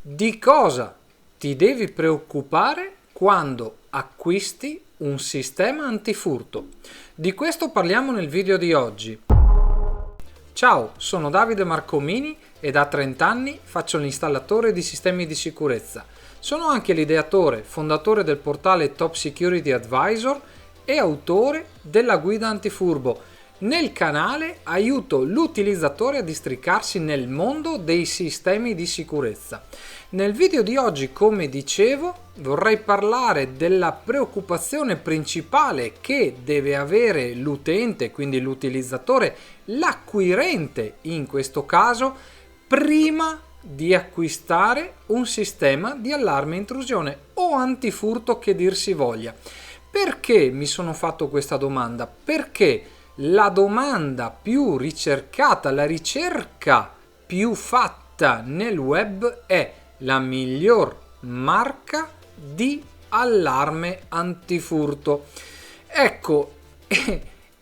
Di cosa ti devi preoccupare quando acquisti un sistema antifurto? Di questo parliamo nel video di oggi. Ciao, sono Davide Marcomini e da 30 anni faccio l'installatore di sistemi di sicurezza. Sono anche l'ideatore, fondatore del portale Top Security Advisor e autore della guida antifurbo. Nel canale aiuto l'utilizzatore a districarsi nel mondo dei sistemi di sicurezza. Nel video di oggi, come dicevo, vorrei parlare della preoccupazione principale che deve avere l'utente, quindi l'utilizzatore, l'acquirente in questo caso, prima di acquistare un sistema di allarme intrusione o antifurto che dir si voglia. Perché mi sono fatto questa domanda? Perché la domanda più ricercata, la ricerca più fatta nel web è la miglior marca di allarme antifurto. Ecco,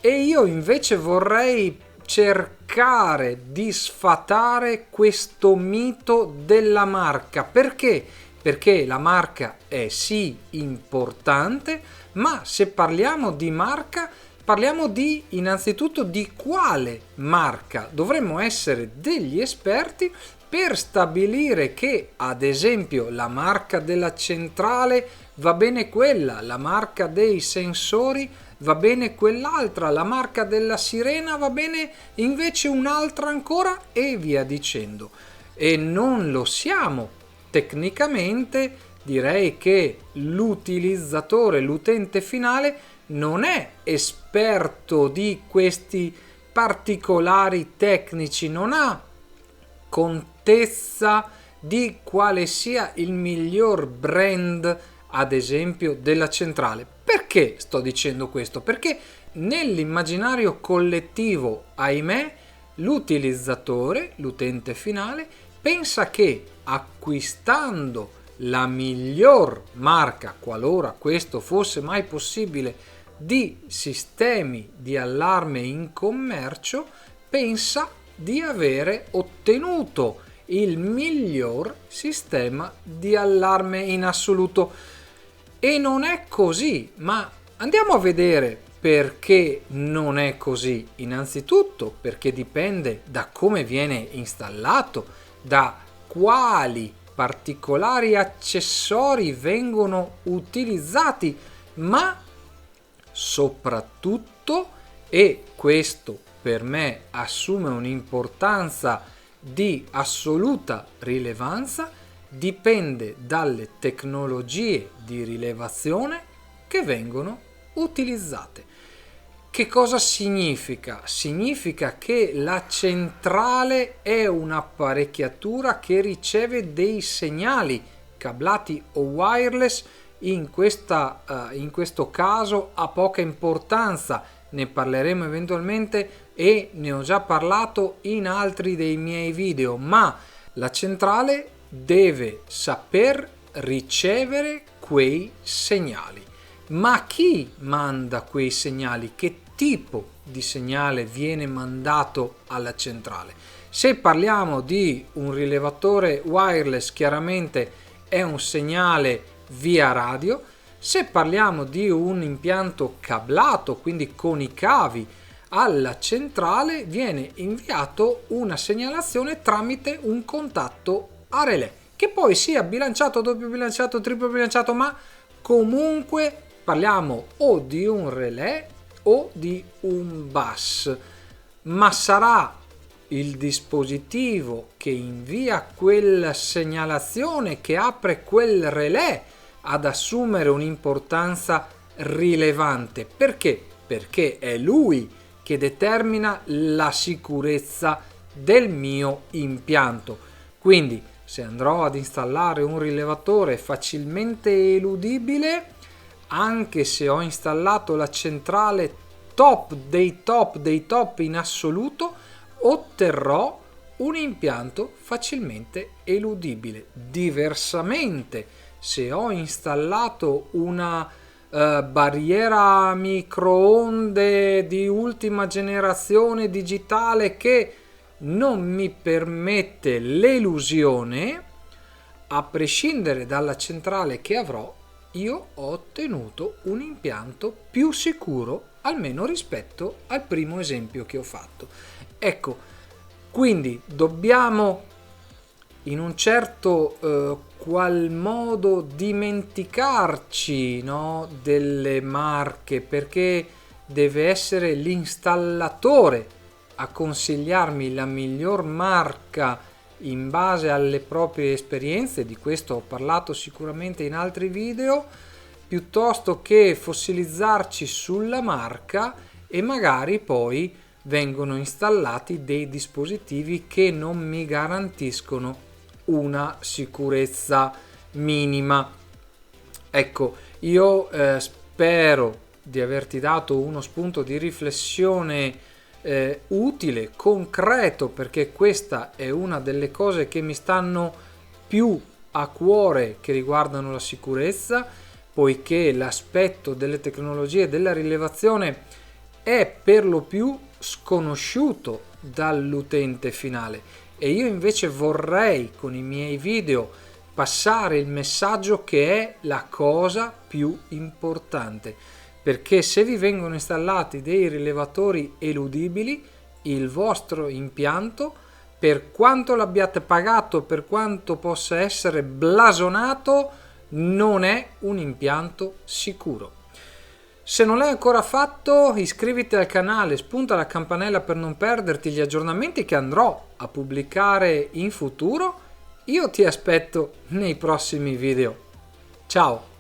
e io invece vorrei cercare di sfatare questo mito della marca. Perché? Perché la marca è sì importante, ma se parliamo di marca parliamo innanzitutto di quale marca. Dovremmo essere degli esperti per stabilire che, ad esempio, la marca della centrale va bene quella, la marca dei sensori va bene quell'altra, la marca della sirena va bene invece un'altra ancora e via dicendo. E non lo siamo. Tecnicamente direi che l'utilizzatore, l'utente finale, non è esperto di questi particolari tecnici, non ha contezza di quale sia il miglior brand, ad esempio, della centrale. Perché sto dicendo questo? Perché nell'immaginario collettivo, ahimè, l'utilizzatore, l'utente finale, pensa che acquistando la miglior marca, qualora questo fosse mai possibile, di sistemi di allarme in commercio, pensa di avere ottenuto il miglior sistema di allarme in assoluto. E non è così, ma andiamo a vedere perché non è così. Innanzitutto perché dipende da come viene installato, da quali particolari accessori vengono utilizzati, ma soprattutto, e questo per me assume un'importanza di assoluta rilevanza, dipende dalle tecnologie di rilevazione che vengono utilizzate. Che cosa significa? Significa che la centrale è un'apparecchiatura che riceve dei segnali cablati o wireless. In questo caso ha poca importanza, ne parleremo eventualmente e ne ho già parlato in altri dei miei video, ma la centrale deve saper ricevere quei segnali. Ma chi manda quei segnali? Che tipo di segnale viene mandato alla centrale? Se parliamo di un rilevatore wireless, chiaramente è un segnale via radio. Se parliamo di un impianto cablato, quindi con i cavi, alla centrale viene inviato una segnalazione tramite un contatto a relè, che poi sia bilanciato, doppio bilanciato, triplo bilanciato, ma comunque parliamo o di un relè o di un bus, ma sarà il dispositivo che invia quella segnalazione, che apre quel relè, ad assumere un'importanza rilevante. Perché? Perché è lui che determina la sicurezza del mio impianto. Quindi, se andrò ad installare un rilevatore facilmente eludibile, anche se ho installato la centrale top dei top in assoluto, otterrò un impianto facilmente eludibile. Diversamente, se ho installato una barriera microonde di ultima generazione digitale che non mi permette l'elusione, a prescindere dalla centrale che avrò, io ho ottenuto un impianto più sicuro, almeno rispetto al primo esempio che ho fatto. Ecco, quindi dobbiamo in un certo qual modo dimenticarci, no, delle marche, perché deve essere l'installatore a consigliarmi la miglior marca in base alle proprie esperienze. Di questo ho parlato sicuramente in altri video, piuttosto che fossilizzarci sulla marca e magari poi vengono installati dei dispositivi che non mi garantiscono una sicurezza minima. Ecco, io spero di averti dato uno spunto di riflessione utile, concreto, perché questa è una delle cose che mi stanno più a cuore che riguardano la sicurezza, poiché l'aspetto delle tecnologie della rilevazione è per lo più sconosciuto dall'utente finale, e io invece vorrei con i miei video passare il messaggio che è la cosa più importante, perché se vi vengono installati dei rilevatori eludibili, il vostro impianto, per quanto l'abbiate pagato, per quanto possa essere blasonato, non è un impianto sicuro. Se non l'hai ancora fatto, iscriviti al canale, spunta la campanella per non perderti gli aggiornamenti che andrò a pubblicare in futuro. Io ti aspetto nei prossimi video. Ciao!